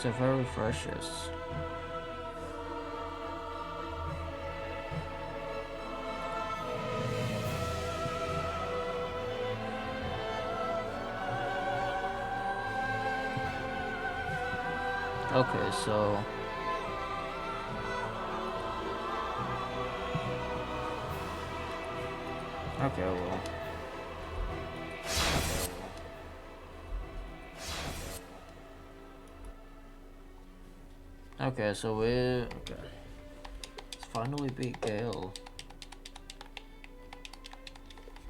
So very precious. Okay, so okay, well. Okay, so we're okay. Let's finally beat Gale.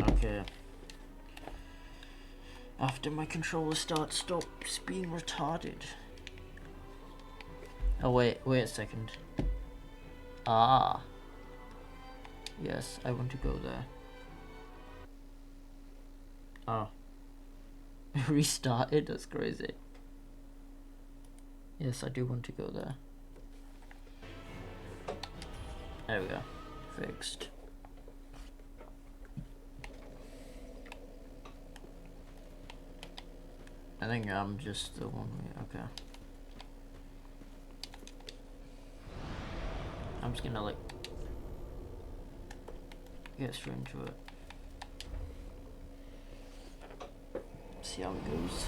Okay. After my controller stops being retarded. Oh wait a second. Ah. Yes, I want to go there. Oh. Restarted? That's crazy. Yes, I do want to go there. There we go. Fixed. I think I'm just the one way. Okay. I'm just gonna like get straight into it. See how it goes.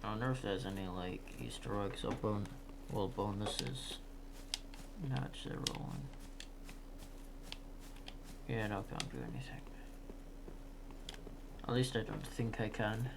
I wonder if there's any like Easter eggs or bonuses. Not they're rolling. Yeah, no, can't do anything. At least I don't think I can.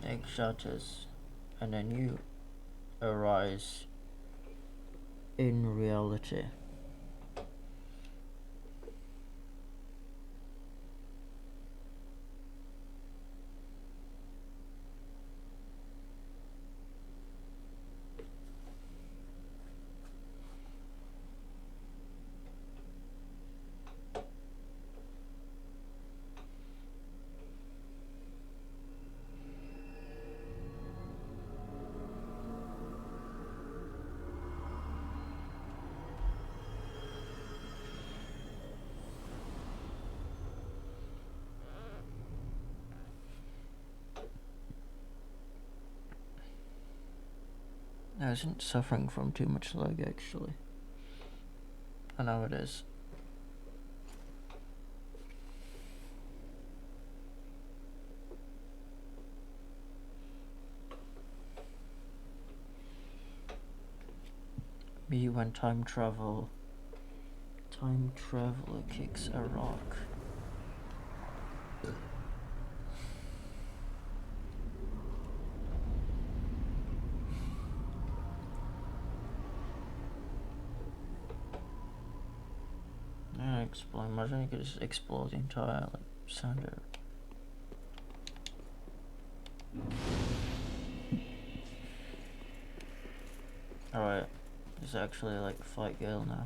Egg shatters, and then you arise in reality. I wasn't suffering from too much lag actually. I know it is. Me when time traveler kicks a rock. Explode. Imagine you could just explode the entire like center. Alright, it's actually like fight Gale now.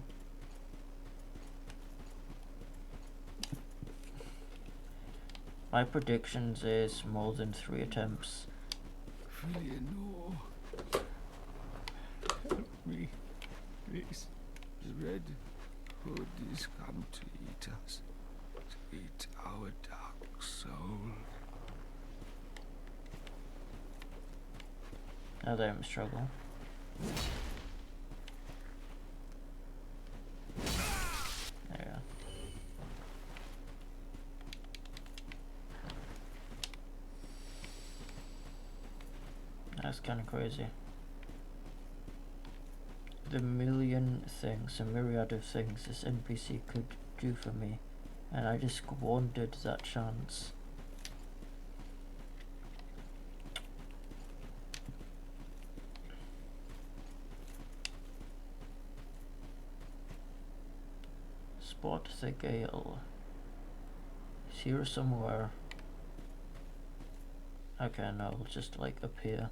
My predictions is more than 3 attempts. No. Help me, please. The Red Hood is come to eat us, to eat our dark soul. Now they struggle. That's kind of crazy. The million things, a myriad of things this NPC could do for me, and I just squandered that chance. Spot the gale. It's here somewhere. Okay, no, it'll just like appear.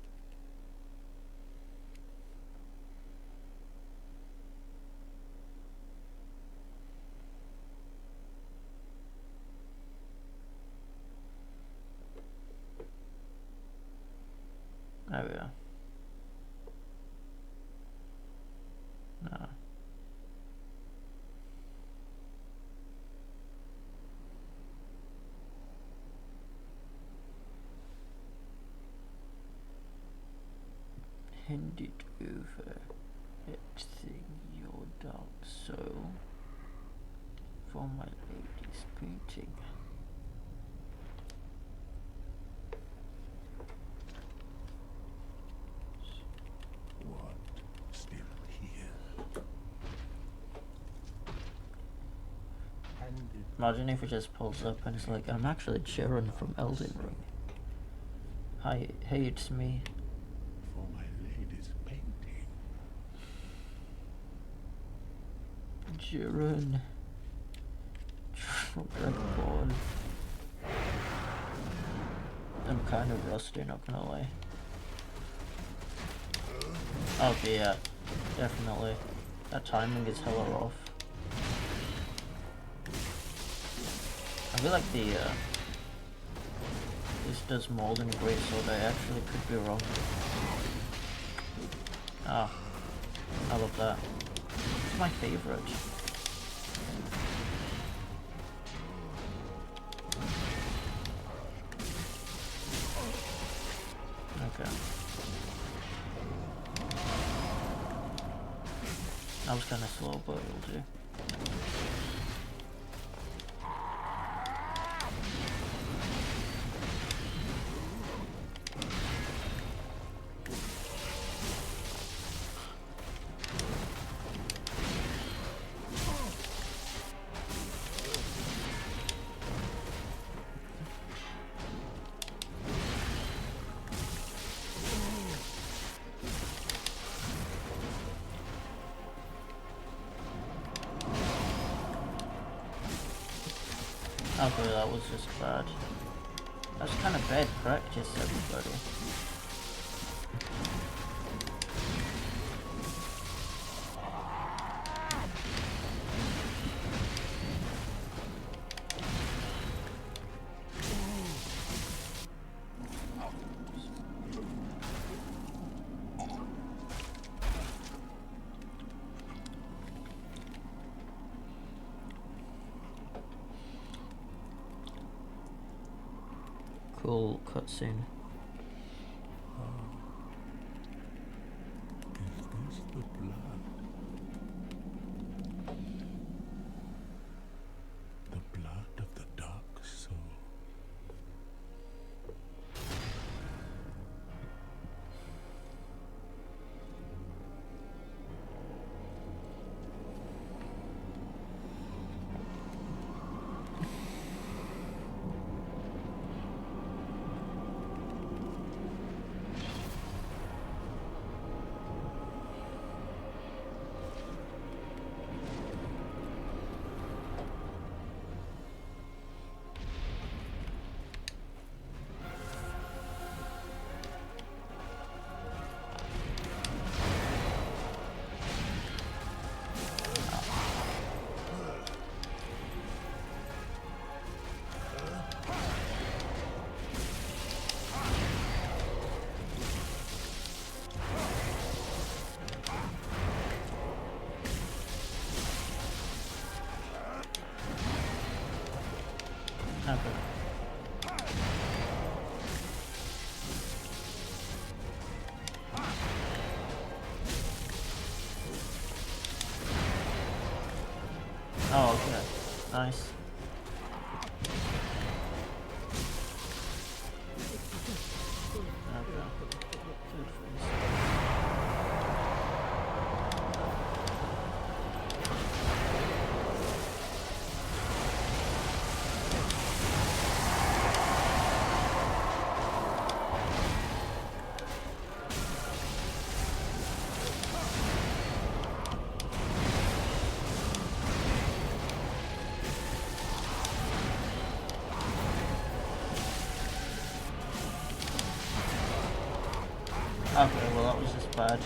There we are. No. Hand it over. That thing, your dark soul, for my lady's painting. What? Still here? Imagine if it just pulls up and it's like, I'm actually Sharon from Elden Ring. Hi, hey, it's me. For my lady's painting. Sharon. From Redborn. I'm kind of rusty, not gonna lie. Okay, yeah, definitely. That timing is hella off. I feel like this does more than a great sword. I actually could be wrong. Ah, I love that. It's my favorite. Okay. That was kind of slow, but it'll do. Okay, that was just bad. That's kind of bad practice, everybody. Cool cutscene. Is this the blood? The blood of the dark soul. Okay. Oh, okay. Nice. Okay. Good. Okay, well that was just bad.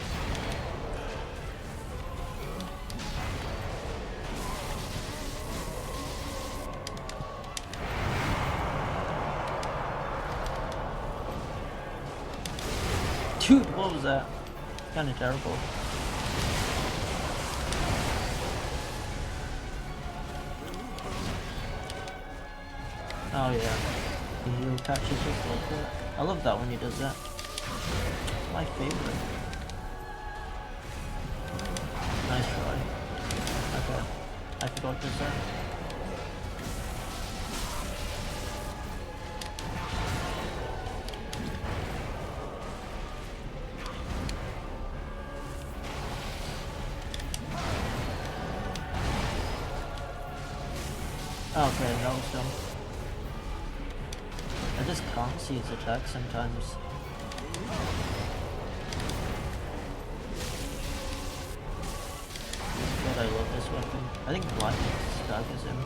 Dude, what was that? Kinda terrible. Oh yeah. The hero catches just like that. I love that when he does that. My favorite. Nice try. Okay. I forgot to say. Okay, that was dumb. I just can't see his attack sometimes. God, I love this weapon. I think black staggers him.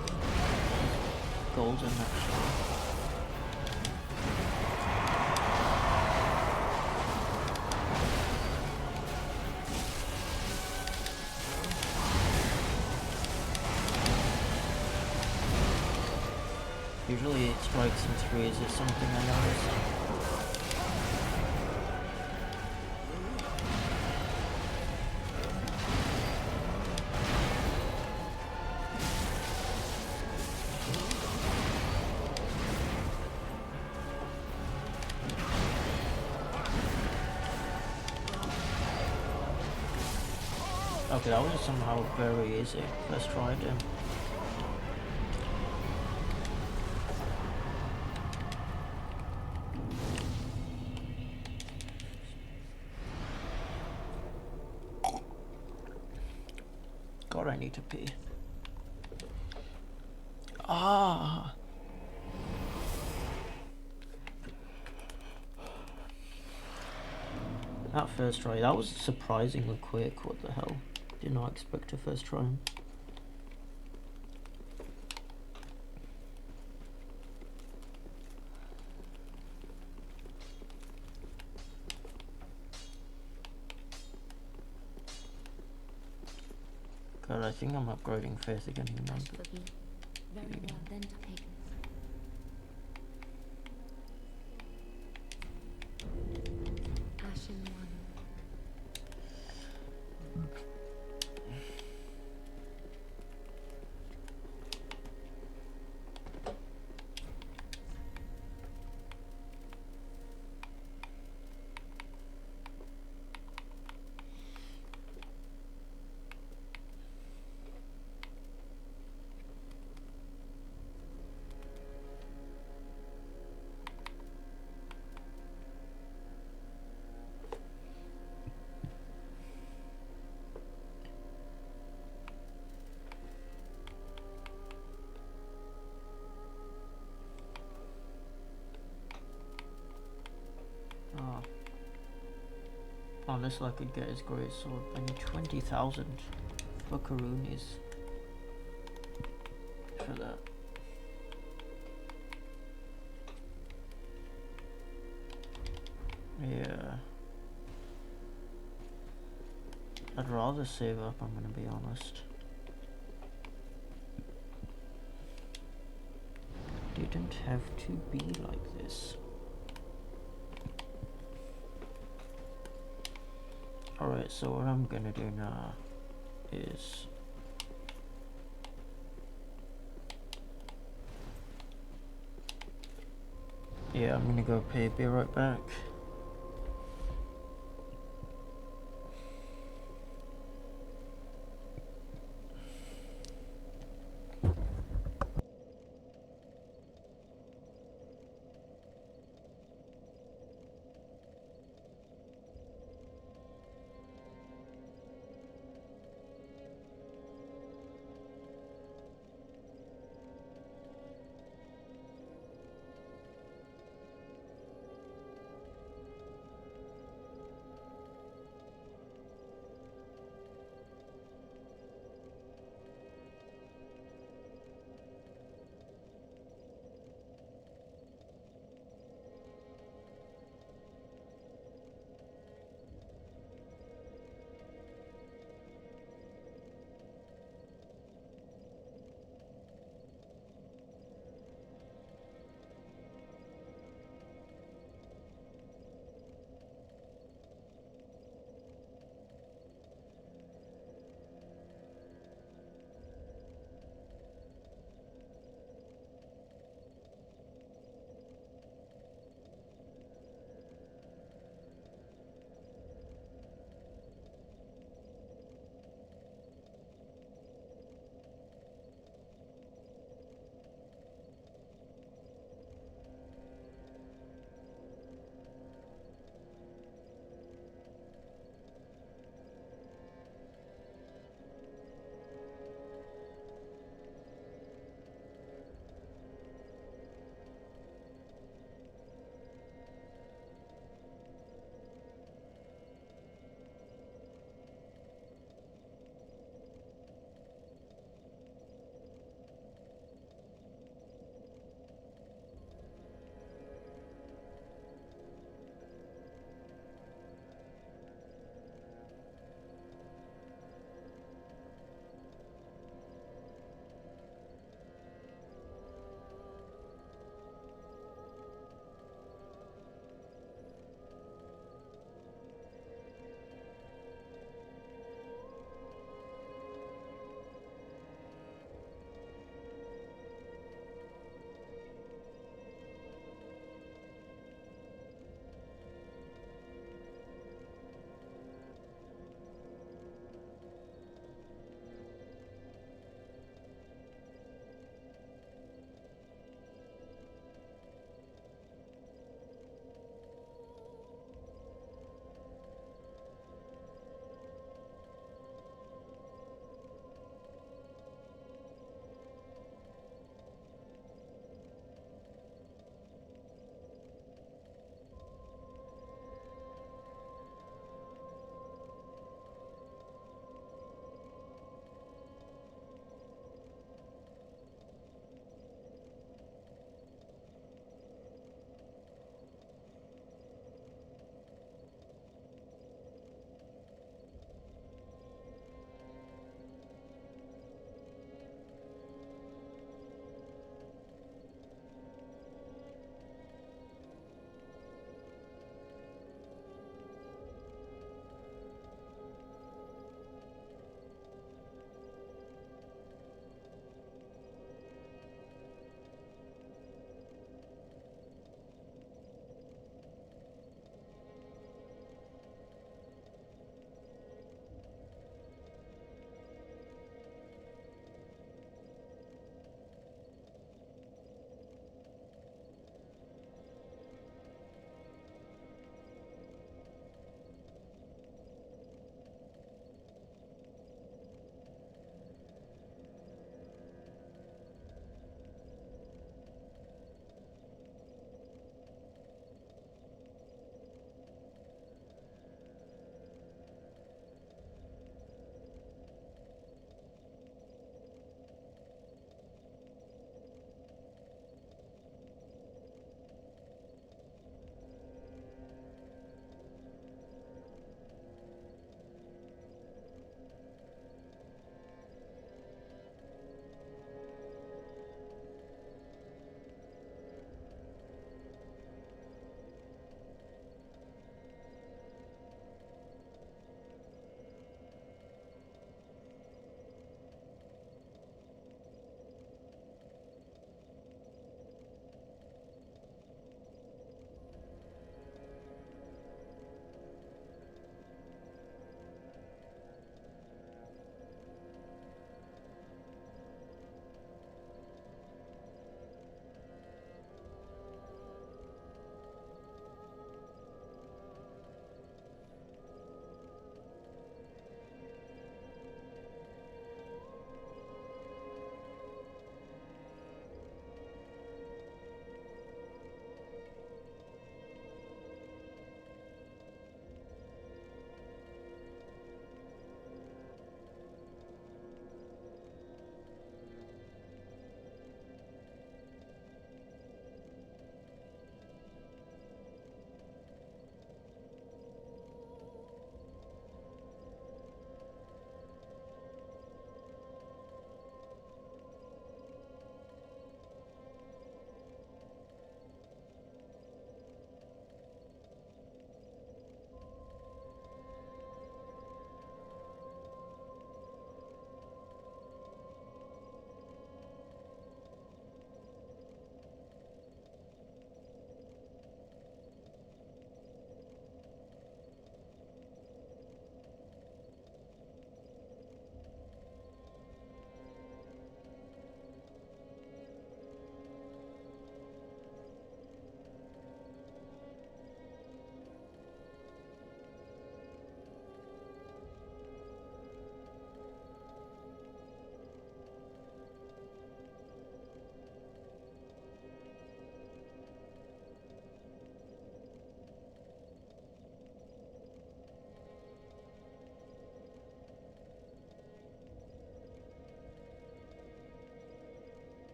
Golden actually. Usually it strikes in threes or something, I notice. Okay, that was somehow very easy. First try then. God, I need to pee. Ah! That first try, that was surprisingly quick, what the hell. Did not expect a first try. God, I think I'm upgrading faith again, remember? Very well then taken. Ashen one. Unless I could get his great sword. I need 20,000 for Karunis for that. Yeah. I'd rather save up, I'm gonna be honest. Didn't have to be like this. Alright, so what I'm gonna do now is yeah, I'm gonna go pay, be right back.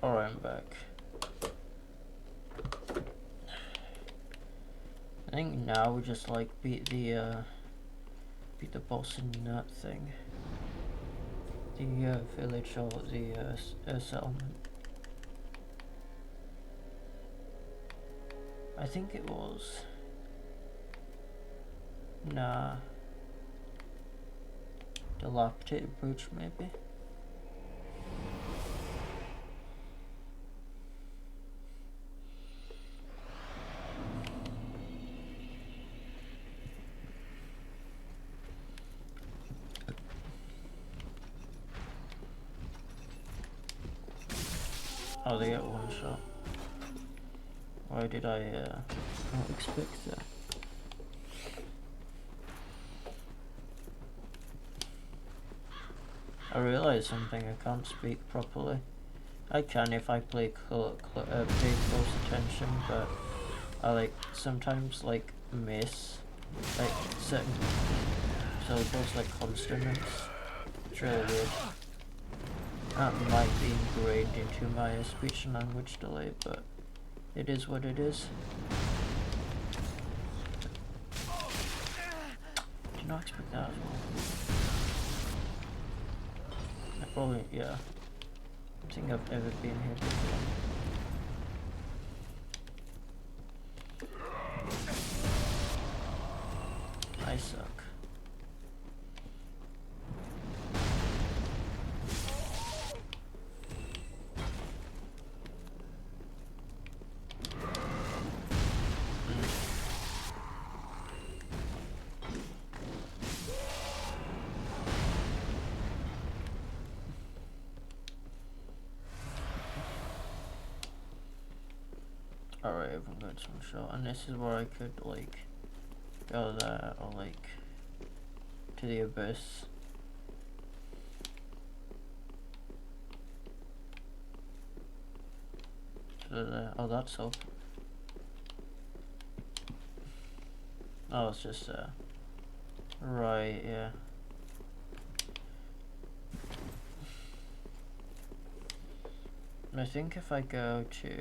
Alright, I'm back. I think now we just like beat the boss in that thing. The village or the settlement. I think it was. Nah. Dilapidated bridge, maybe? Oh, they get one shot. Why did I not expect that? I realised something, I can't speak properly. I can if I pay close attention, but I like sometimes like miss like certain syllables like consonants. It's really weird. That might be ingrained into my speech and language delay, but it is what it is. Did not expect that as well. I probably, yeah. I don't think I've ever been here before. I suck. Alright, I've got some shot, and this is where I could like go there or like to the abyss. To there. Oh, that's up. Oh, it's just right, yeah. I think if I go to,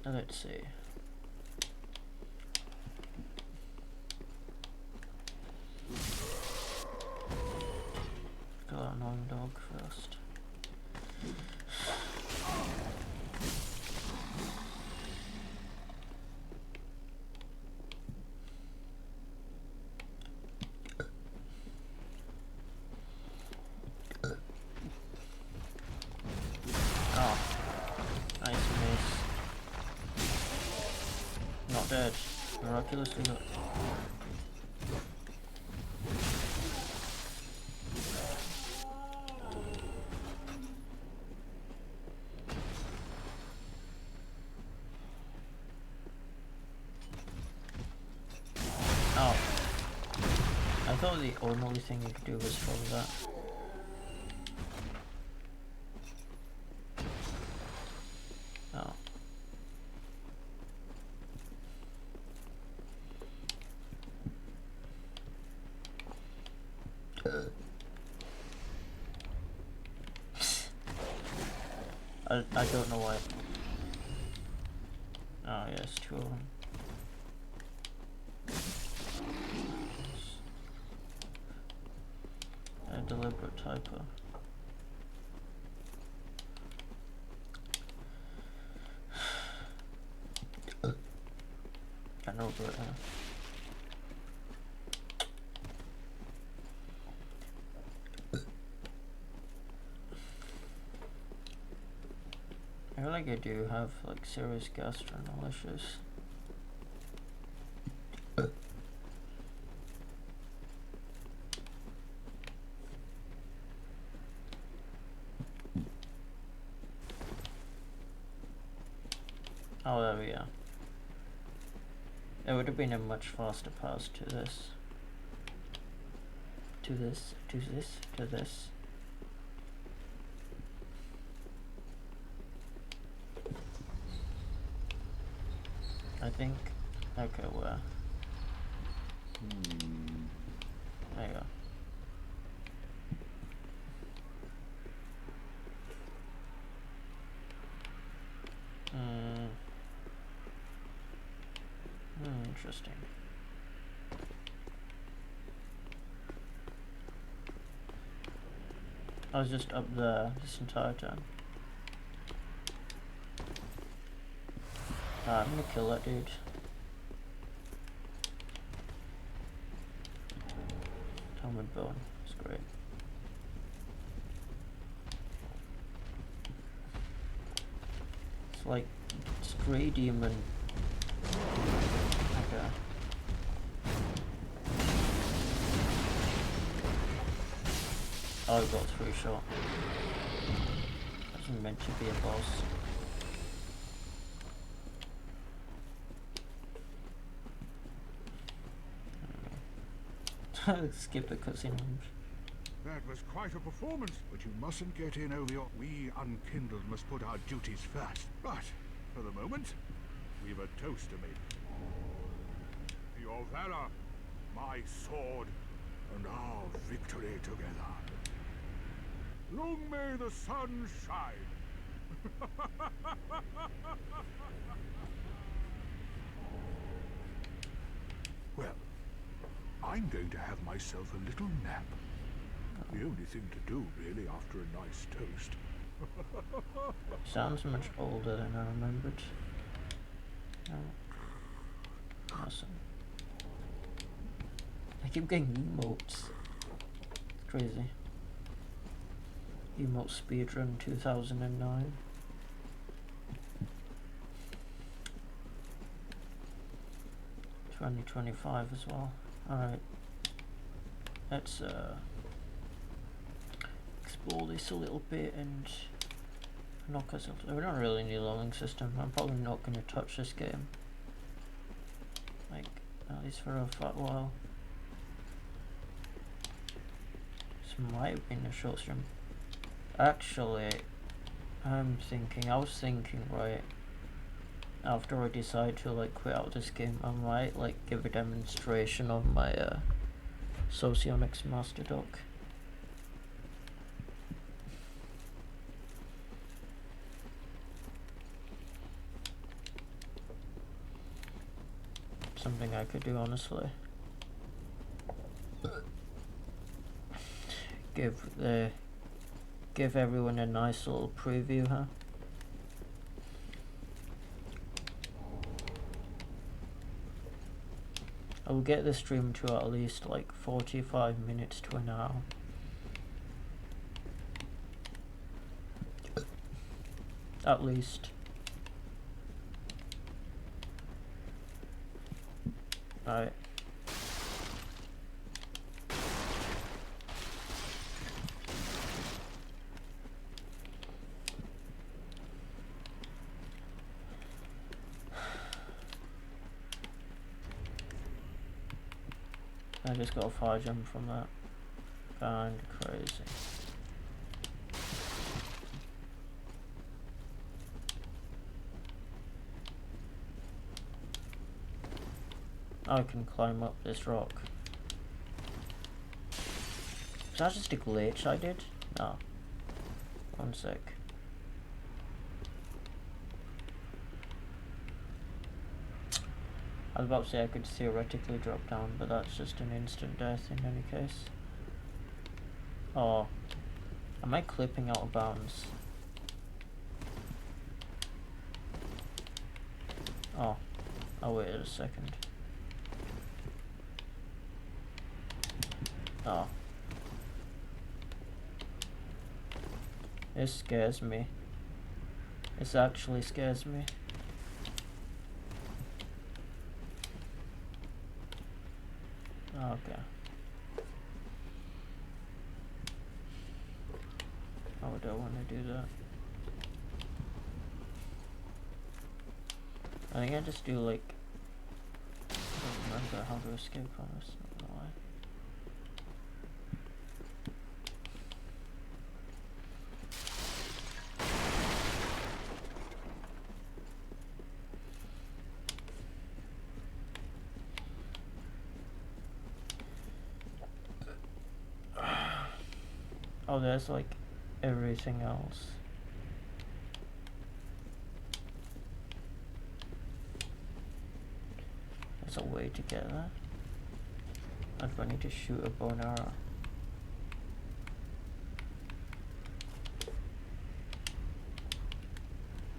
let's see. Kill that annoying dog first. Oh, nice miss. Not dead. Miraculously not. Oh. I thought the only thing you could do was follow that. Oh. I don't know why. Oh yes, two of them. A deliberate typo. I know, but I feel like I do have like serious gastroenteritis issues. Oh, there we go. It would have been a much faster pass to this. To this, to this, to this. I think, okay, where? There you go. Interesting. I was just up there this entire time. I'm gonna kill that dude. Helmet bone, it's great. It's like stray demon. Okay. Oh, I got 3 shot. Wasn't meant to be a boss. Skip the cutscene. That was quite a performance, but you mustn't get in over your... We unkindled must put our duties first. But, for the moment, we've a toast to make. Your valor, my sword, and our victory together. Long may the sun shine. Well, I'm going to have myself a little nap. The only thing to do, really, after a nice toast. Sounds much older than I remembered. Oh. Awesome. I keep getting emotes. It's crazy. Emote speedrun 2009. $2025 as well. Alright. Let's explore this a little bit and knock ourselves. We don't really need a leveling system. I'm probably not going to touch this game. Like, at least for a fat while. This might have been a short stream. Actually, I was thinking, right, after I decide to like quit out this game, I might like give a demonstration of my Socionics master doc. Something I could do, honestly. Give everyone a nice little preview, huh? I will get the stream to at least like 45 minutes to an hour. At least. Alright. I just got a fire jump from that. Kinda crazy. I can climb up this rock. Is that just a glitch I did? No. One sec. I was about to say I could theoretically drop down, but that's just an instant death in any case. Oh. Am I clipping out of bounds? Oh. Oh, wait a second. Oh. This scares me. This actually scares me. Okay. I don't want to do that. I think I just do like... I don't remember how to escape from this. I don't know why. Oh, there's like everything else. There's a way to get that. And do I need to shoot a bow and arrow?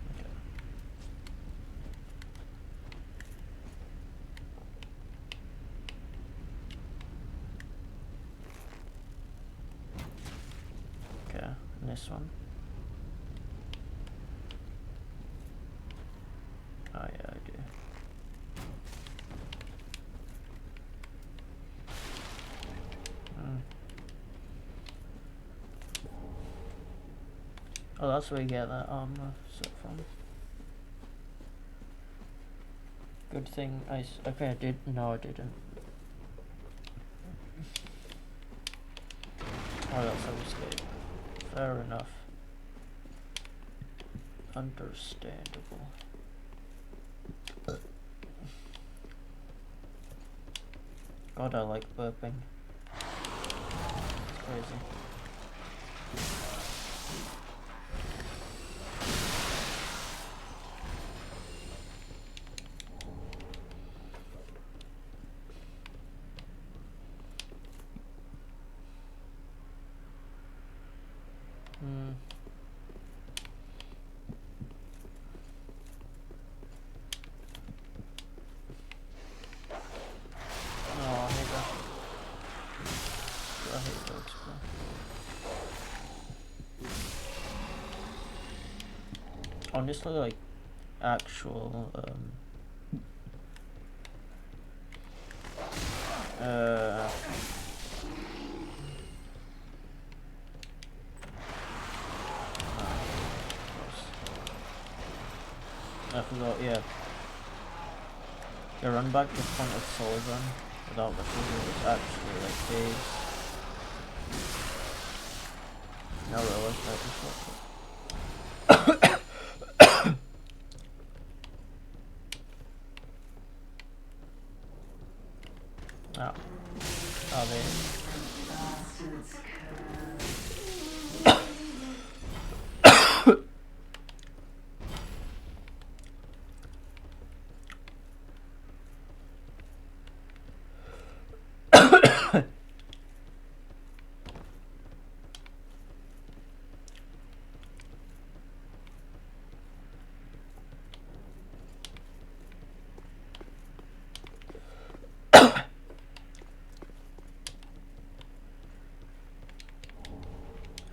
Okay. Okay, and this one. Oh yeah, I do. Oh, that's where you get that armor set from. Good thing okay, I did. No, I didn't. Oh, that's how we escape. Fair enough. Understandable. God, I like burping. It's crazy. Oh, I hate that. I hate bugs, bro. Honestly, like, actual, I forgot, yeah. The run back to front of Soul Run without the trigger is actually like days. No, really, that just worked. Oh. Oh, they.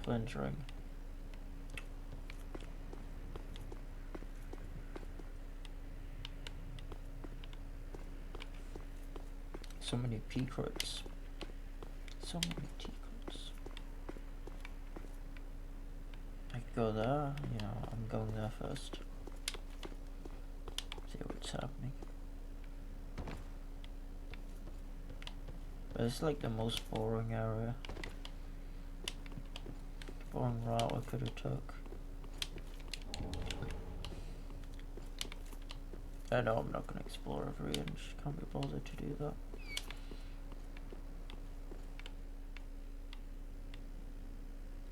Flinch ring. So many secrets. So many secrets. I could go there, you know, I'm going there first. See what's happening. But it's like the most boring area. Boring route I could have took. I know I'm not going to explore every inch. Can't be bothered to do that.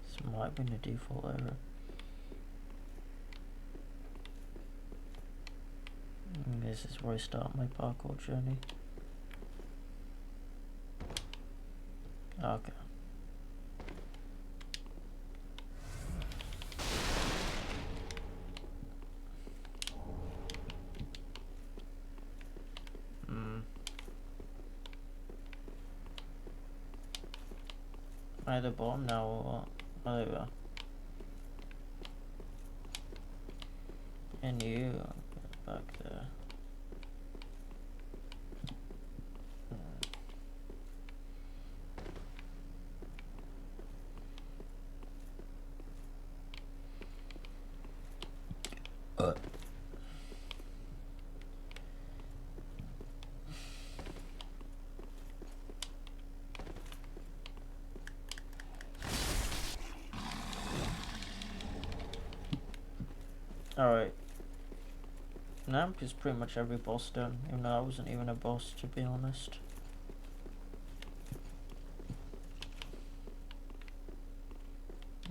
This might have been the default error. And this is where I start my parkour journey. Okay. At the bottom now or what? Oh, there we go. And you get back there. Alright. Now is pretty much every boss done, even though I wasn't even a boss, to be honest.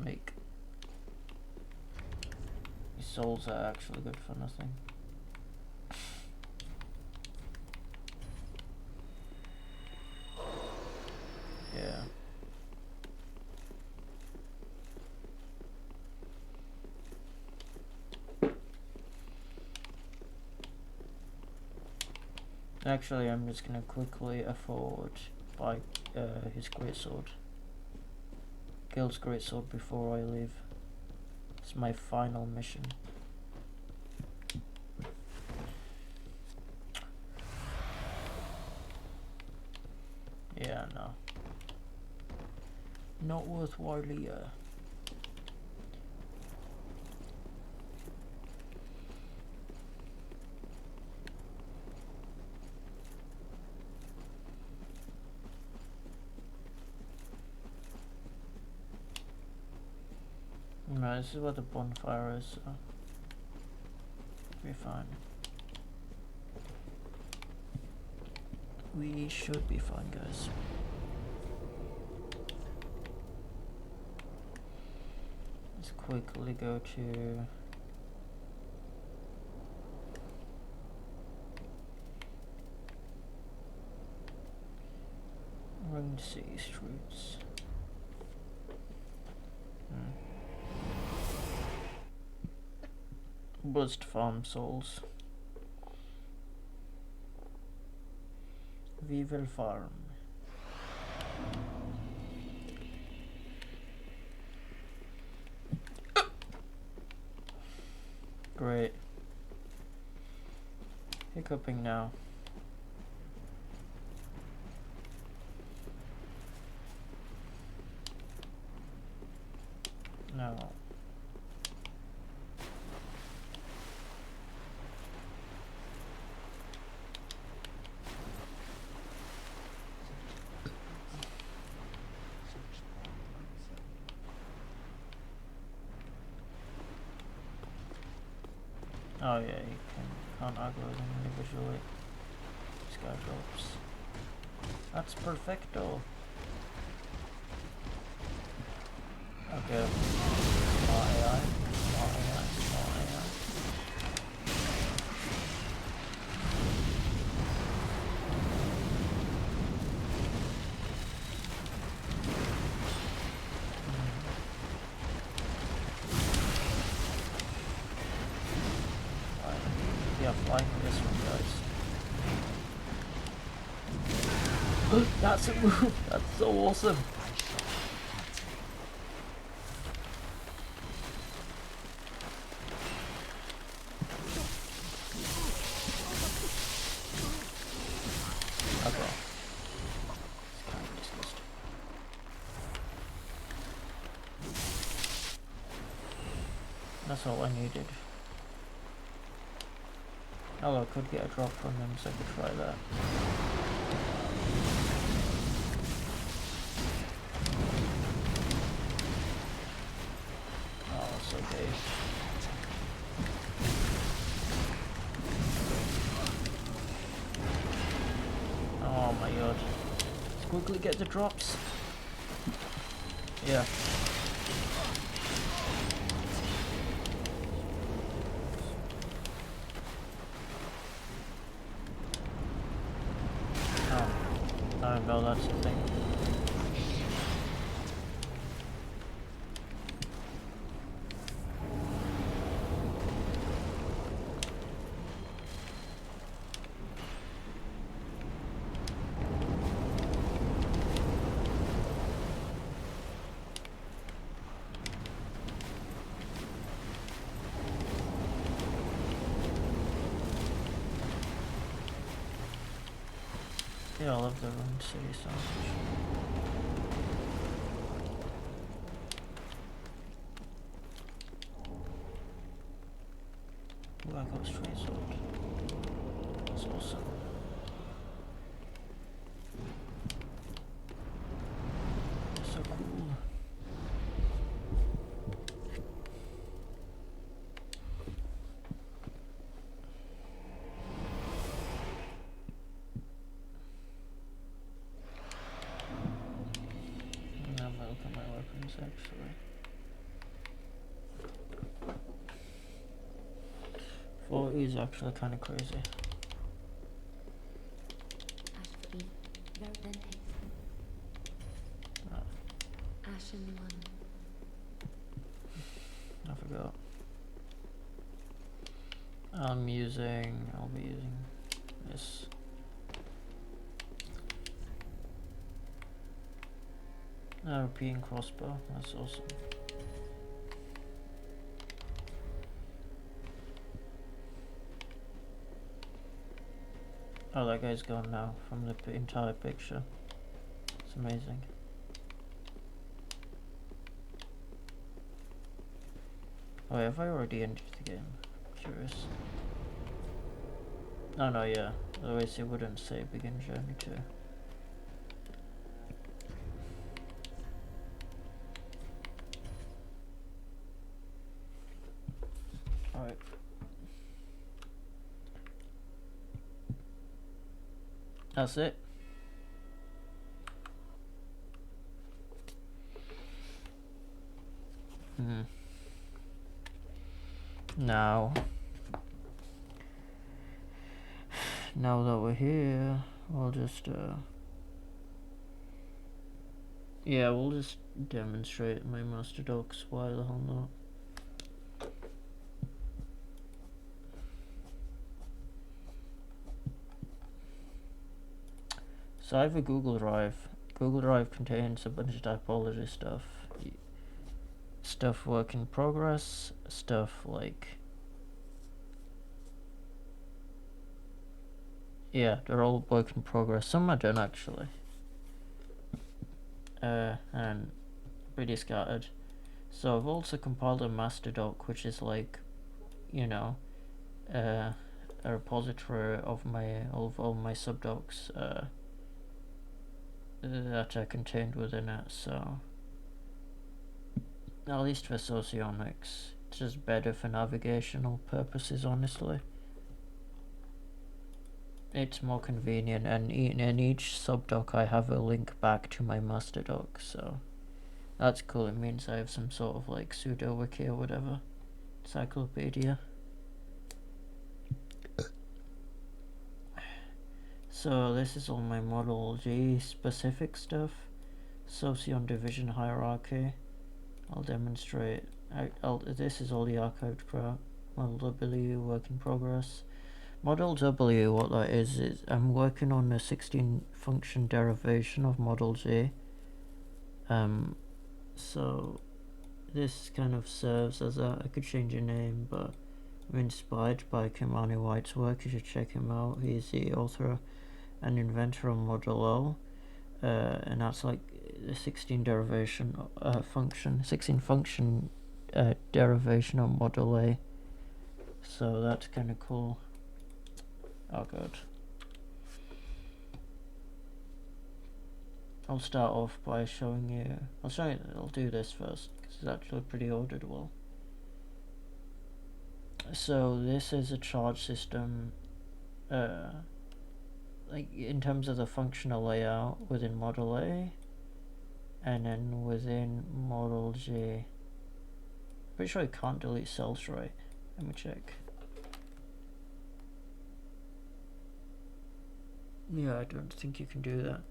Like, these souls are actually good for nothing. Actually, I'm just gonna quickly afford buy his greatsword. Gil's greatsword before I leave. It's my final mission. Yeah, no. Not worthwhile, yeah. No, this is where the bonfire is, so we're fine. We should be fine, guys. Let's quickly go to Ring City Streets. Buzzed Farm Souls. We will farm. Great. Hiccuping now. No. Oh yeah, you can't aggro them individually. This guy drops. That's perfecto. Okay. Smart AI. Smart AI. Smart AI. Yeah, flying this one, guys. That's a move! That's so awesome! Okay. It's kind of disgusting. That's all I needed. Oh, I could get a drop from them, so I could try that. Oh, that's so gay. Oh my god. Let's quickly get the drops. Yeah. Oh no, that's the thing. Yeah, I love the Rune City so much. Ooh, I got a straight sword. That's awesome. That's so cool. And I'm gonna look at my weapons actually. 40 is actually kind of crazy. Ash for E. There then takes. Ashen one. I forgot. I'll be using this European crossbow, that's awesome. Oh, that guy's gone now from the entire picture. It's amazing. Oh, have I already ended the game? Curious. Oh no, yeah. Otherwise it wouldn't say begin journey 2. Alright. That's it. Now that we're here, we'll just yeah, we'll just demonstrate my master docs. Why the hell not? So I have a Google Drive. Google Drive contains a bunch of typology stuff. Stuff work in progress, stuff like... Yeah, they're all work in progress. Some are done actually. And pretty scattered. So I've also compiled a master doc, which is like, you know, a repository of all my subdocs that are contained within it. So at least for Socionics, it's just better for navigational purposes, honestly. It's more convenient, and in each subdoc I have a link back to my master doc, so that's cool. It means I have some sort of like pseudo wiki or whatever, encyclopedia. So this is all my Model G specific stuff. Socion division hierarchy. I'll demonstrate. This is all the archived crap. Model W work in progress. Model W, what that is I'm working on a 16 function derivation of Model J. So this kind of serves as a, I could change your name, but I'm inspired by Kimani White's work. You should check him out. He's the author and inventor of Model O, and that's like the 16 derivation function, 16 function derivation of Model A. So that's kind of cool. Oh god. I'll start off by showing you. I'll do this first because it's actually pretty auditable. So this is a charge system. Like in terms of the functional layout within Model A, and then within Model J. Pretty sure I can't delete cells, right? Let me check. Yeah, I don't think you can do that.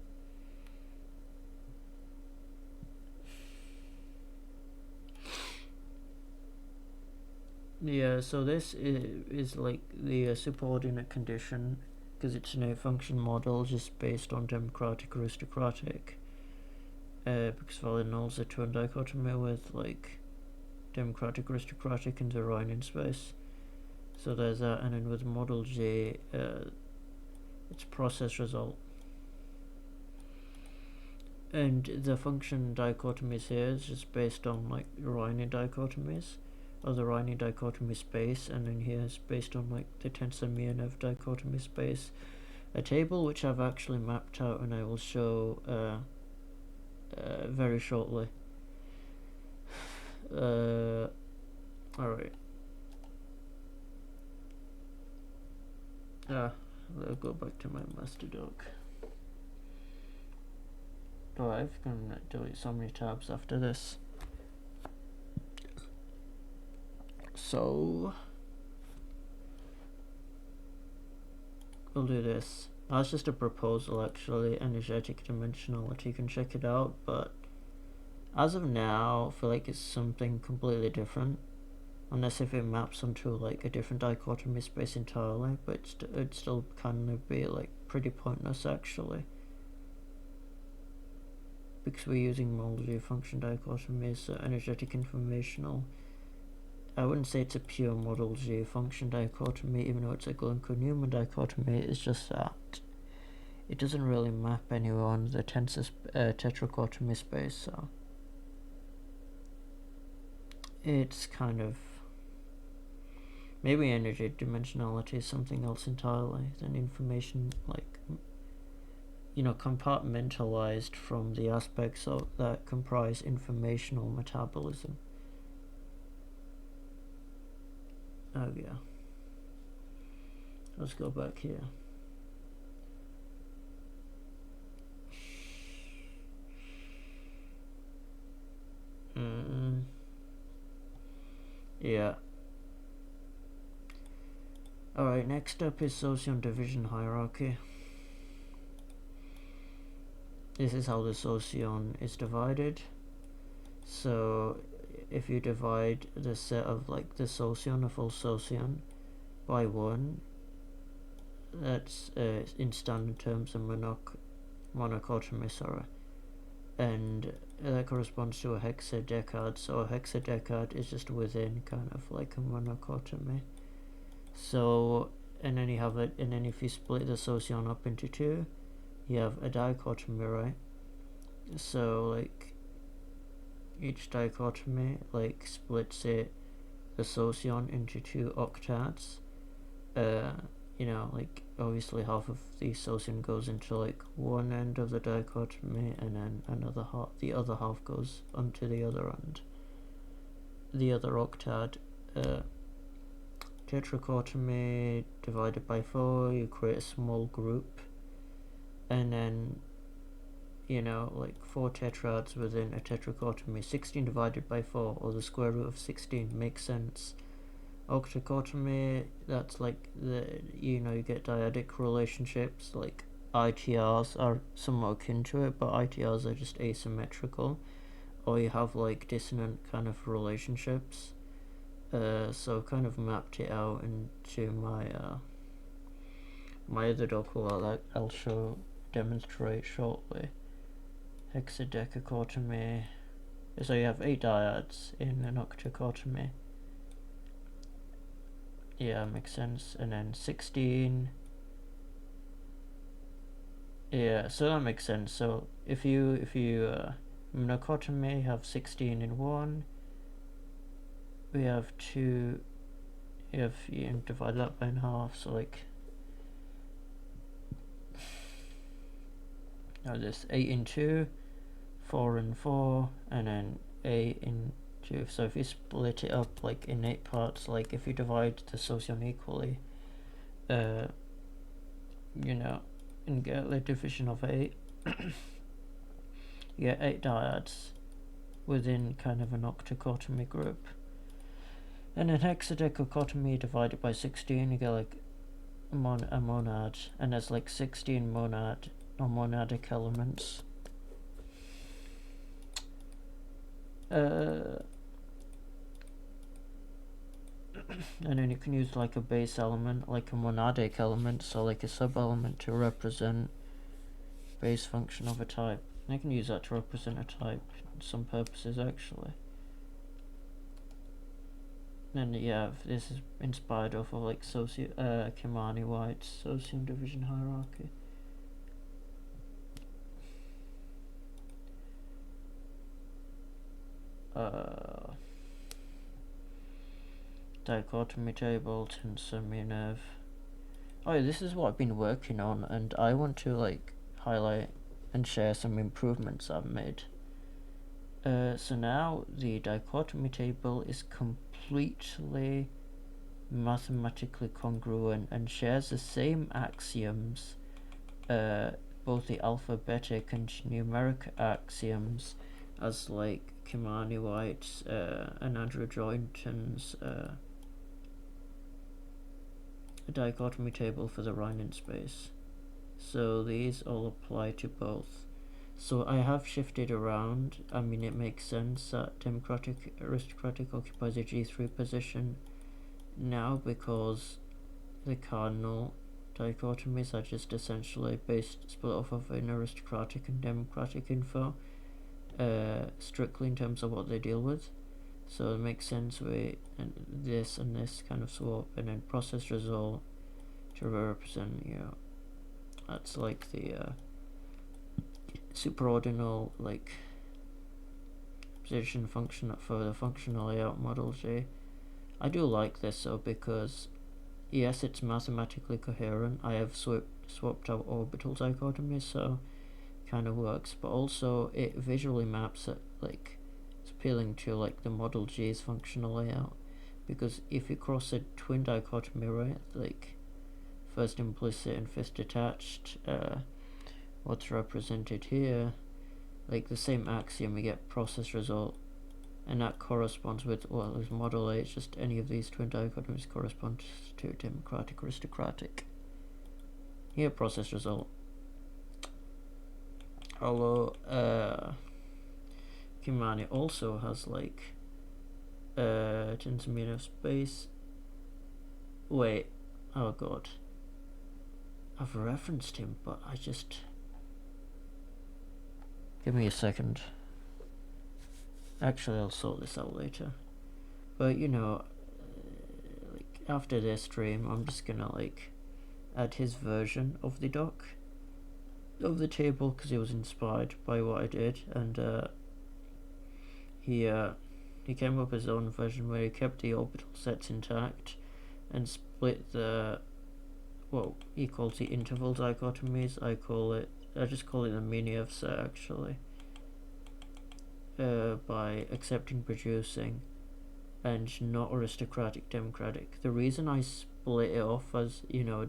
Yeah, so this is like the subordinate condition, because it's an A-function model just based on democratic aristocratic. Because valid nulls are two dichotomy with like democratic aristocratic in the Rhinian space. So there's that, and then with Model J, it's process result. And the function dichotomies here is just based on like Rhinian dichotomies, or the Rhinian dichotomy space, and then here is based on like the tensor-Mianev dichotomy space. A table which I've actually mapped out and I will show very shortly. Alright. I'll go back to my master doc. Oh, I've gonna delete so many tabs after this. So we'll do this. That's just a proposal actually, energetic dimensionality, you can check it out, but as of now I feel like it's something completely different, unless if it maps onto like a different dichotomy space entirely, but it'd still kind of be like pretty pointless actually. because we're using model function dichotomy, so energetic informational. I wouldn't say it's a pure model G function dichotomy, even though it's a Glencoe-Newman dichotomy. It's just that it doesn't really map anywhere on the tensor tetrachotomy space, so it's kind of maybe energy dimensionality is something else entirely than information, like, you know, compartmentalized from the aspects of that comprise informational metabolism. Oh yeah. Let's go back here. Yeah. Alright, next up is Socion division hierarchy. This is how the Socion is divided. So if you divide the set of like the Socion, a full Socion, by 1, that's in standard terms a monochotomy, sorry. And that corresponds to a hexadecad, so a hexadecad is just within kind of like a monochotomy. So, and then you have it, and then if you split the Socion up into 2, you have a dichotomy, right? So like each dichotomy like splits it, the Socion, into 2 octets. You know, like obviously half of the Socion goes into like one end of the dichotomy, and then the other half goes onto the other end, the other octet. Tetrachotomy divided by 4, you create a small group, and then, you know, like 4 tetrads within a tetrachotomy. 16 divided by 4, or the square root of 16, makes sense. Octachotomy, that's like you know, you get dyadic relationships, like ITRs are somewhat akin to it, but ITRs are just asymmetrical, or you have like dissonant kind of relationships. So I've kind of mapped it out into my my other document I'll demonstrate shortly. Hexadecachotomy. So you have 8 dyads in an octachotomy. Yeah, makes sense. And then 16. Yeah, so that makes sense. So if you monochotomy have 16 in 1, we have 2. You can divide that by half. So like, now this 8 in 2, 4 in 4, and then 8 in 2. So if you split it up like in 8 parts, like if you divide the Socion equally, you know, and get the division of 8, you get 8 dyads within kind of an octachotomy group. And then hexadecachotomy divided by 16, you get like a monad, and there's like 16 monad or monadic elements. And then you can use like a base element, like a monadic element, so like a sub-element to represent base function of a type. And I can use that to represent a type in some purposes actually. And yeah, this is inspired off of like Kimani-White's Socion division hierarchy. Dichotomy table, tensor Minerv. Oh yeah, this is what I've been working on, and I want to like highlight and share some improvements I've made. So now the dichotomy table is completely mathematically congruent and shares the same axioms, both the alphabetic and numeric axioms, as like Kimani-White's and Andrew Joynton's dichotomy table for the Riemann space. So these all apply to both. So I have shifted around. I mean, it makes sense that democratic aristocratic occupies a G3 position now, because the cardinal dichotomies are just essentially split off of an aristocratic and democratic info. strictly in terms of what they deal with. So it makes sense with this and this kind of swap, and then process result to represent, you know, that's like the superordinal like position function for the functional layout model J. I do like this though, because yes, it's mathematically coherent. I have swapped out orbital dichotomies, so kind of works, but also it visually maps it, like it's appealing to like the model G's functional layout, because if you cross a twin dichotomy, right, like first implicit and first detached, what's represented here, like the same axiom, you get process result, and that corresponds with, well, there's model A, it's just any of these twin dichotomies corresponds to democratic aristocratic. Here, process result. Although Kimani also has like tens meter of space. Wait, oh god, I've referenced him, but I just, give me a second. Actually, I'll sort this out later. But you know, like after this stream, I'm just gonna like add his version of the doc, of the table, because he was inspired by what I did, and he came up with his own version where he kept the orbital sets intact and split the, well, he calls the interval dichotomies, I just call it the Minief set actually, by accepting, producing, and not aristocratic democratic. The reason I split it off as, you know,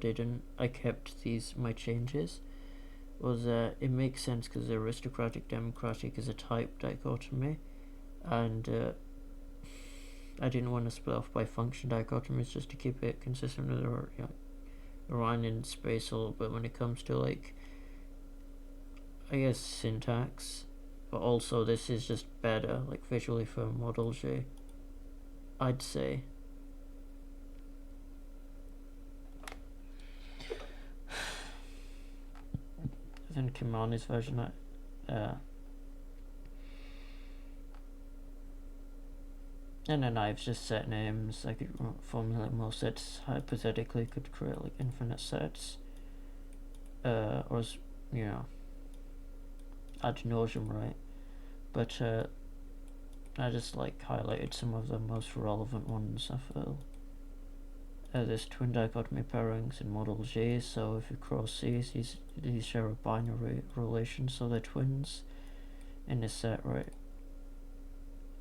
I kept my changes, was that it makes sense because the aristocratic democratic is a type dichotomy, and I didn't want to split off by function dichotomies just to keep it consistent with the Orion space a little bit when it comes to like, I guess, syntax, but also this is just better like visually for model J, I'd say. Then Kimani's version, and then I've just set names. I could formulate more sets. Hypothetically, could create like infinite sets, or you know, ad nauseum, right? But I just like highlighted some of the most relevant ones. I feel there's twin dichotomy pairings in model J. So if you cross these share a binary relation, so they're twins in this set, right?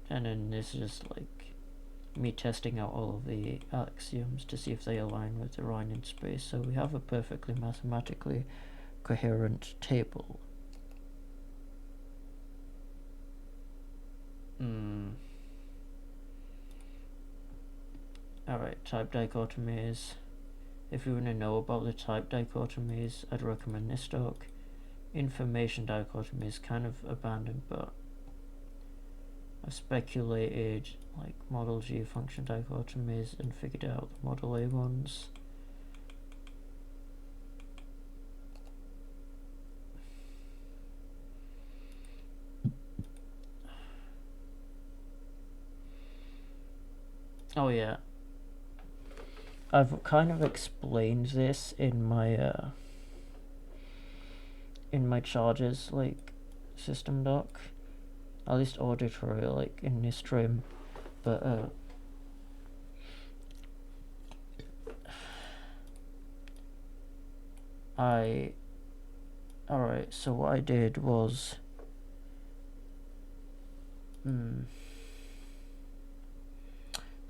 And then this is just like me testing out all of the axioms to see if they align with the Riemann space. So we have a perfectly mathematically coherent table. Alright, type dichotomies. If you want to know about the type dichotomies, I'd recommend this doc. Information dichotomy is kind of abandoned, but I've speculated like model G function dichotomies and figured out the model A ones. Oh yeah, I've kind of explained this in my charges like system doc, at least auditory, like in this stream, but alright, so what I did was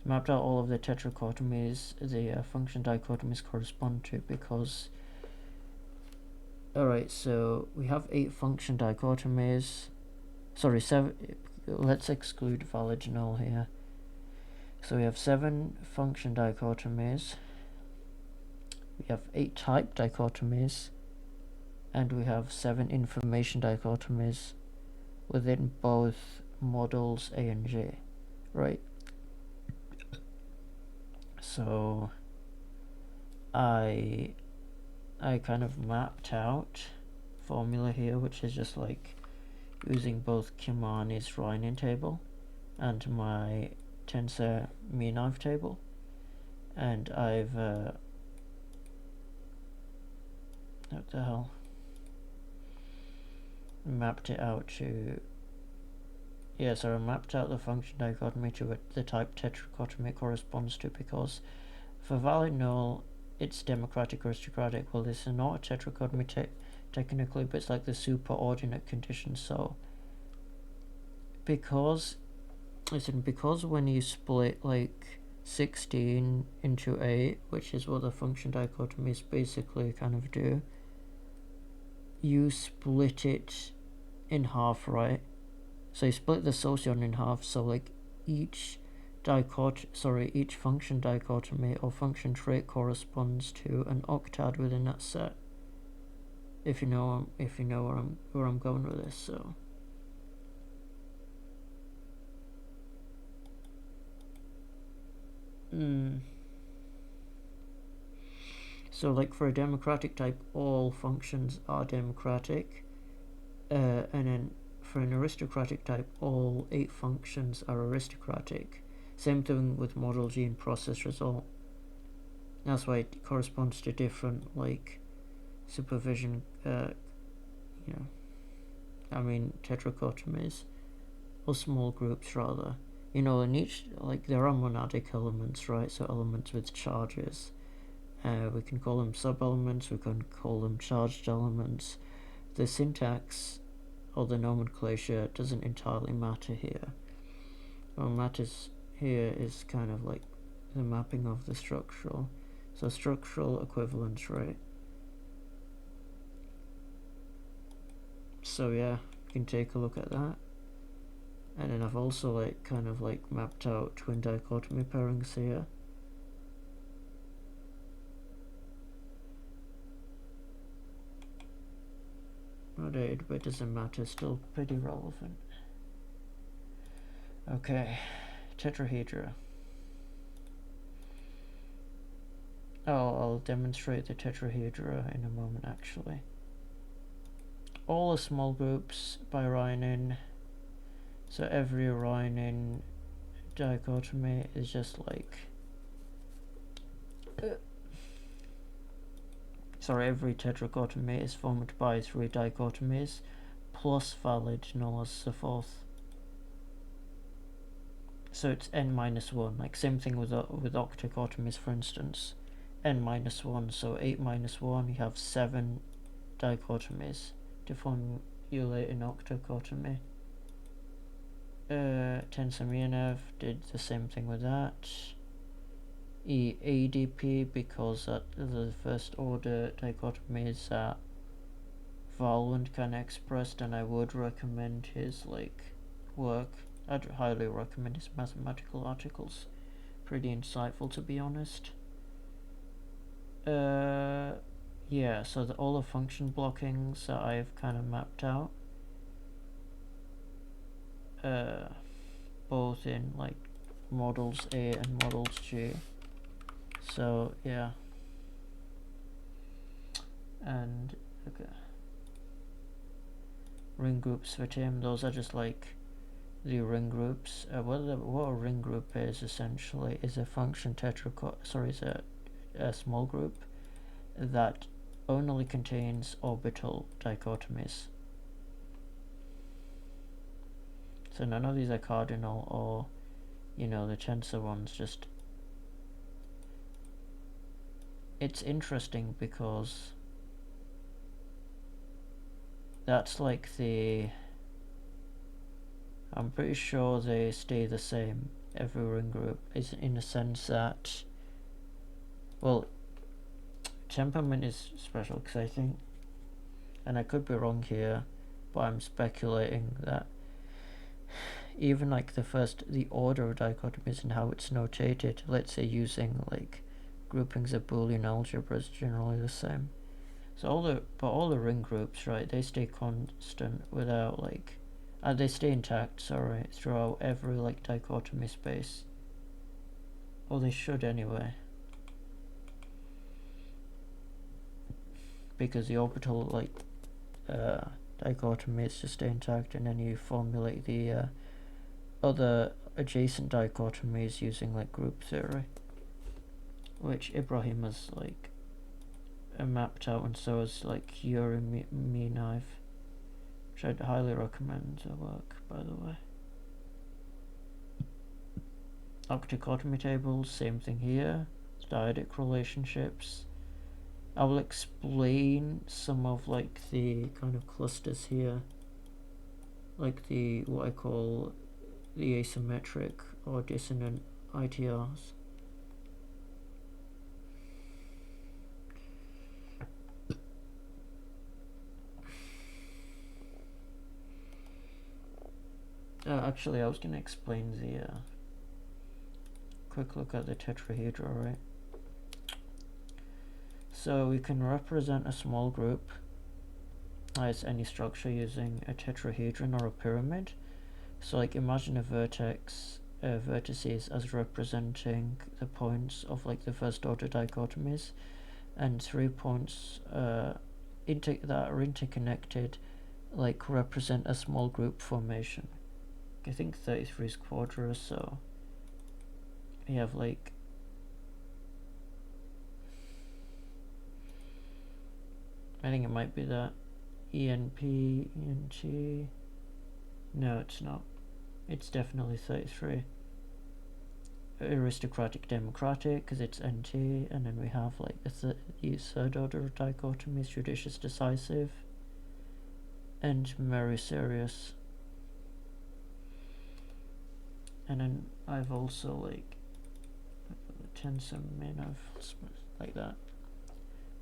mapped out all of the tetrachotomies the function dichotomies correspond to, because alright, so we have 8 function dichotomies, sorry, 7, let's exclude valid null here. So we have 7 function dichotomies, we have 8 type dichotomies, and we have 7 information dichotomies within both models A and J, right? So I kind of mapped out formula here, which is just like using both Kimani's Reinin table and my tensor Minov table, and I've what the hell, mapped it out to, yeah, so I mapped out the function dichotomy to the type tetrachotomy it corresponds to, because for valid null it's democratic aristocratic. Well, this is not a tetrachotomy technically, but it's like the superordinate condition. So because when you split like 16 into 8, which is what the function dichotomies basically kind of do, you split it in half, right? So you split the Socion in half, so like each function dichotomy or function trait corresponds to an octad within that set. If you know where I'm going with this, so so like for a democratic type, all functions are democratic, and then for an aristocratic type, all 8 functions are aristocratic. Same thing with model G and process result. That's why it corresponds to different like supervision, tetrachotomies, or small groups rather. In each, like, there are monadic elements, right? So elements with charges. We can call them sub-elements, we can call them charged elements. The syntax or the nomenclature doesn't entirely matter here. What matters here is kind of like the mapping of the structural. So structural equivalence, right? So yeah, you can take a look at that. And then I've also kind of mapped out twin dichotomy pairings here. Notated, but it doesn't matter, still pretty relevant. Okay, tetrahedra. I'll demonstrate the tetrahedra in a moment actually. All are small groups by Reinin. So every Reinin dichotomy is just every tetrachotomy is formed by 3 dichotomies plus valid null as the fourth. So it's n-1, like same thing with octachotomies, for instance. n-1, so 8 minus 1, you have 7 dichotomies to formulate an octachotomy. Tensor Mianev did the same thing with that. ADP, because the first order dichotomies that Valwand kind of expressed, and I would recommend his work. I'd highly recommend his mathematical articles. Pretty insightful, to be honest. Yeah, so all the function blockings that I've kind of mapped out, both in models A and models G. So yeah, and okay, ring groups for Tim. Those are just the ring groups. What a ring group is essentially is a function is a small group that only contains orbital dichotomies. So none of these are cardinal or the tensor ones. Just, it's interesting because that's I'm pretty sure they stay the same, every ring group, is in the sense that, well, temperament is special because I think, and I could be wrong here, but I'm speculating that even the order of dichotomies and how it's notated, let's say using groupings of Boolean algebra, is generally the same. So all the ring groups, right, they stay constant without they stay intact, throughout every dichotomy space. Or they should anyway. Because the orbital dichotomies to stay intact, and then you formulate the other adjacent dichotomies using like group theory, which Ibrahim has like mapped out, and so is like Yuri Minive, which I'd highly recommend the work, by the way. Octicotomy tables, same thing here. Dyadic relationships. I will explain some of like the kind of clusters here, like the what I call the asymmetric or dissonant ITRs. Actually, I was going to explain the quick look at the tetrahedra, right? So we can represent a small group as any structure using a tetrahedron or a pyramid. So like imagine a vertex, vertices as representing the points of like the first order dichotomies, and 3 points that are interconnected like represent a small group formation. I think 33 is quadra, so we have like I think it might be that ENP, ENT. No, it's not. It's definitely 33. Aristocratic democratic because it's NT, and then we have like the third order dichotomies, judicious decisive, and very serious. And then I've also like tensor min of like that.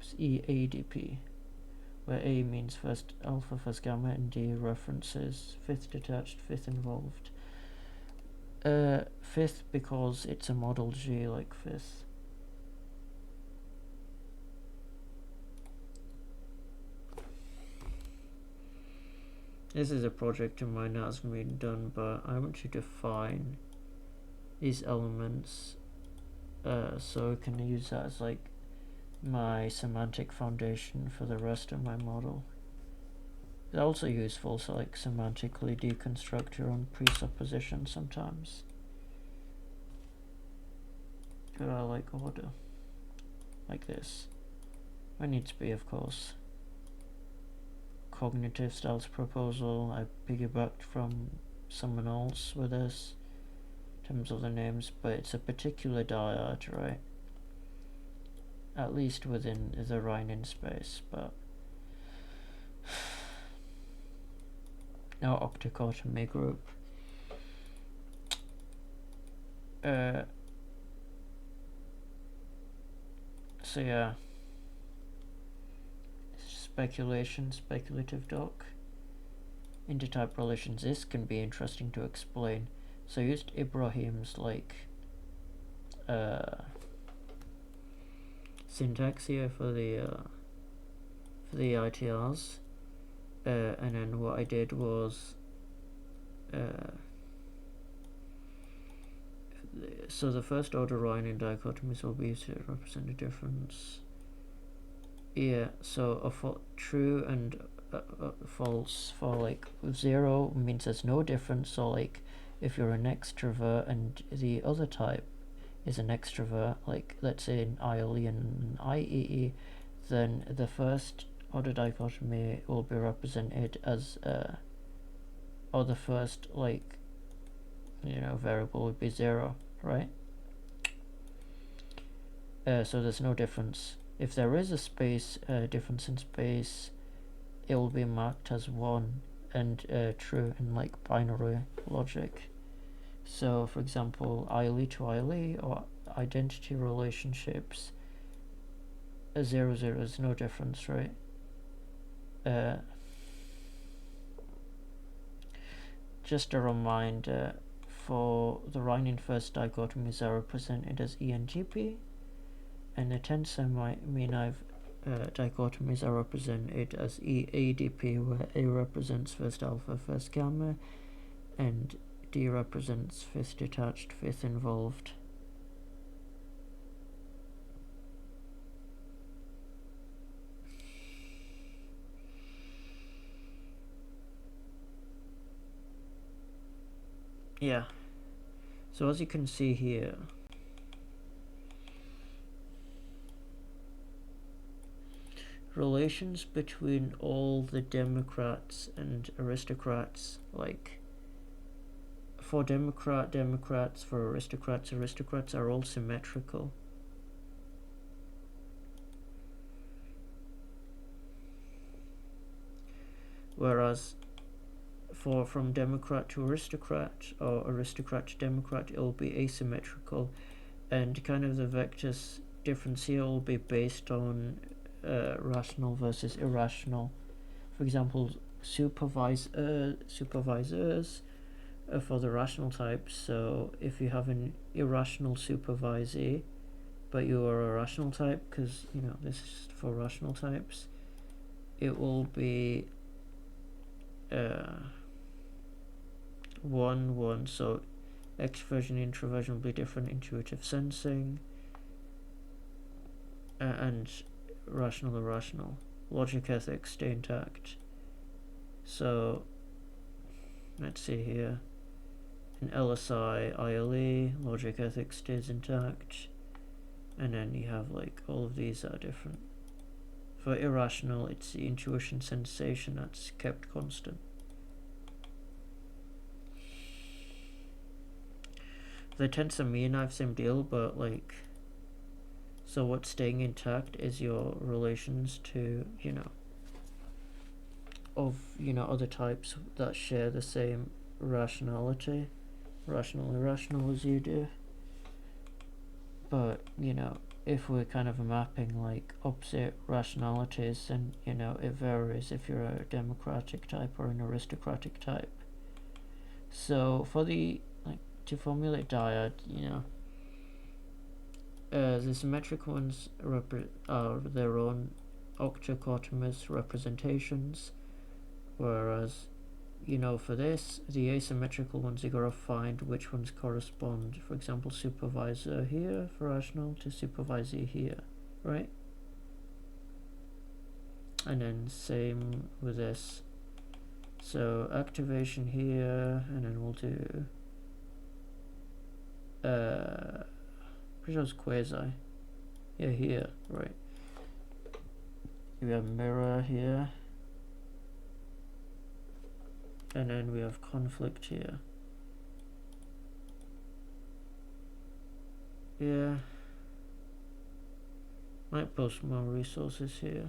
It's EADP, where A means first alpha, first gamma, and D references fifth detached, fifth involved. Fifth because it's a model G, like fifth. This is a project of mine that hasn't been done, but I want to define these elements so I can use that as like my semantic foundation for the rest of my model. It's also useful to like semantically deconstruct your own presuppositions sometimes. But I like order like this. It needs to be, of course. Cognitive styles proposal. I piggybacked from someone else with this in terms of the names, but it's a particular dyad, right? At least within the Rhinen space, but no octicotomy group. So yeah, speculative doc. Intertype relations. This can be interesting to explain. So I used Ibrahim's like syntax here for the ITRs, and then what I did was so the first order Rhinen dichotomies will be used to represent a difference. Yeah, so a true and false for like 0 means there's no difference. So like if you're an extrovert and the other type is an extrovert, like let's say in ILE and IEE, then the first order dichotomy will be represented as or the first like variable would be 0, right? So there's no difference. If there is a space difference in space, it will be marked as 1 and true in like binary logic. So for example, ILE to ILE or identity relationships, 0, 0 is no difference, right? Just a reminder, for the Rhinen first dichotomies are represented as ENGP, and the tensor Minive dichotomies are represented as EADP, where A represents first alpha, first gamma, and D represents fifth detached, fifth involved. yeah. So as you can see here, relations between all the Democrats and aristocrats, like for Democrats, for aristocrats are all symmetrical. Whereas from Democrat to aristocrat or aristocrat to Democrat, it will be asymmetrical, and kind of the vectors difference here will be based on rational versus irrational. For example, supervisors for the rational types. So if you have an irrational supervisee, but you are a rational type, because this is for rational types, it will be 1 1. So extroversion, introversion will be different. Intuitive sensing and rational, irrational. Logic, ethics stay intact. So let's see here. In LSI, ILE, logic, ethics stays intact, and then you have like all of these are different. For irrational, it's the intuition, sensation that's kept constant. The tensor mean, I've same deal, but like, so what's staying intact is your relations to other types that share the same rationality, rational, irrational as you do. But if we're kind of mapping like opposite rationalities, then it varies if you're a democratic type or an aristocratic type. So for the to formulate dyad, the symmetric ones are their own octocotomous representations, whereas for this, the asymmetrical ones, you gotta find which ones correspond. For example, supervisor here for rational to supervisee here, right? And then same with this. So activation here, and then we'll do pretty sure it's quasi. Yeah, here, right. We have mirror here. And then we have conflict here. Yeah. Might post more resources here.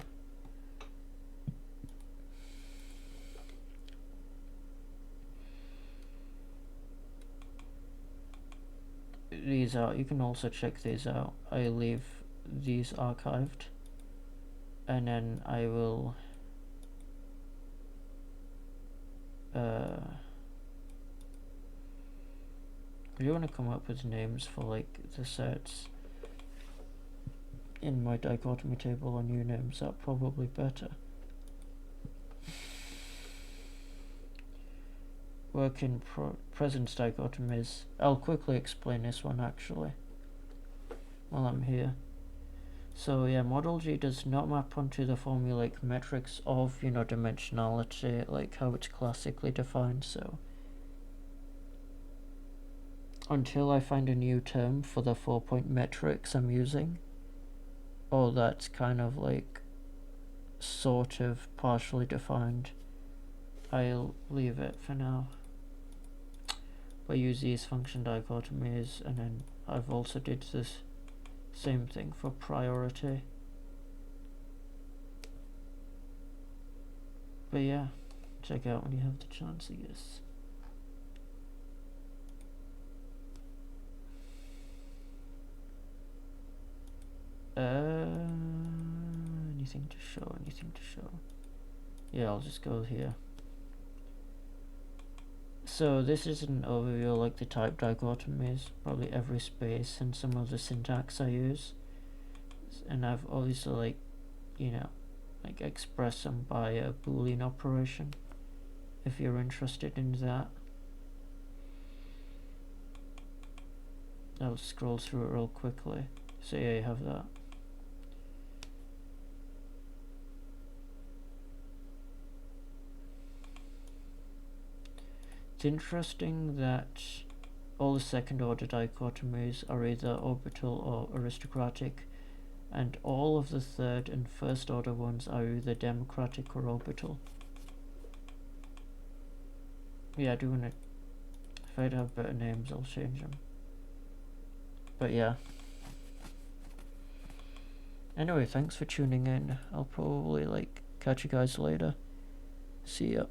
These out. You can also check these out. I leave these archived, and then I will if you want to come up with names for like the sets in my dichotomy table or new names, that's probably better. Work in presence dichotomies. I'll quickly explain this one actually while I'm here. So yeah, model G does not map onto the formulaic metrics of dimensionality, like how it's classically defined. So until I find a new term for the 4-point metrics I'm using, or that's kind of like sort of partially defined, I'll leave it for now. But use these function dichotomies, and then I've also did this same thing for priority. But yeah, check out when you have the chance, I guess. Anything to show? Yeah, I'll just go here. So this is an overview of like the type dichotomies, probably every space, and some of the syntax I use. And I've obviously express them by a Boolean operation, if you're interested in that. I'll scroll through it real quickly. So yeah, you have that. It's interesting that all the second order dichotomies are either orbital or aristocratic, and all of the third and first order ones are either democratic or orbital. Yeah, I do want to, if I'd have better names, I'll change them. But yeah. Anyway, thanks for tuning in. I'll probably catch you guys later. See ya.